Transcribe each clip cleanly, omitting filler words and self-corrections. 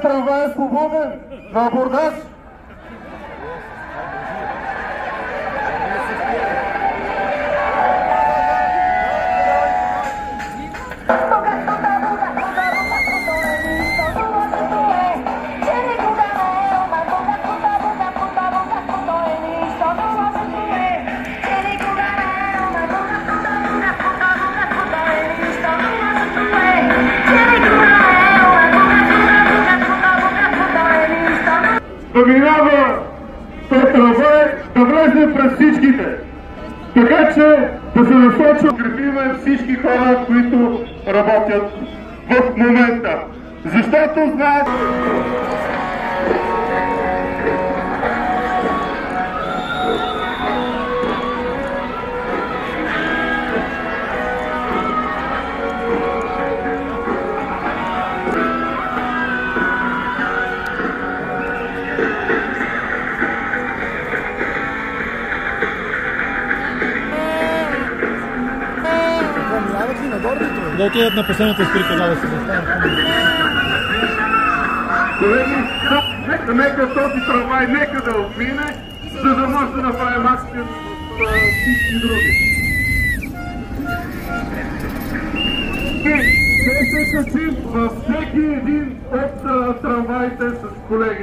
Трамвай е свободен на Бургас. Да минава този трамвай, да влезе през всичките. Така че да се насочи, подкрепиме всички хора, които работят в момента. Защото знаят... Да отидат на последната спирка, да се застанат. Колеги, нека този трамвай, нека да отмине, за да може да направим акция с всички други. И ще се качим във всеки един от трамваите с колеги.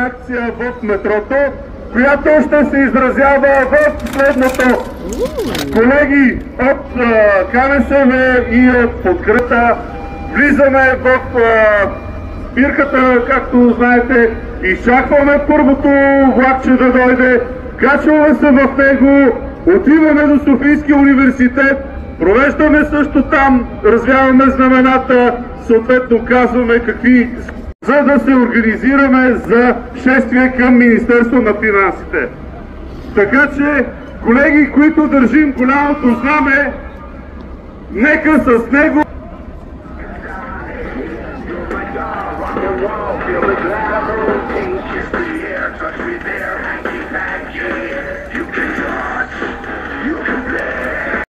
Акция в метрото, която ще се изразява в следното. Колеги от КНСБ и от подкрепа влизаме в спирката, както знаете, изчакваме първото влакче да дойде, качваме се в него, отиваме до Софийския университет, провеждаме също там, развяваме знамената, съответно казваме какви, за да се организираме за шествие към Министерство на финансите. Така че, колеги, които държим голямото знаме, нека с него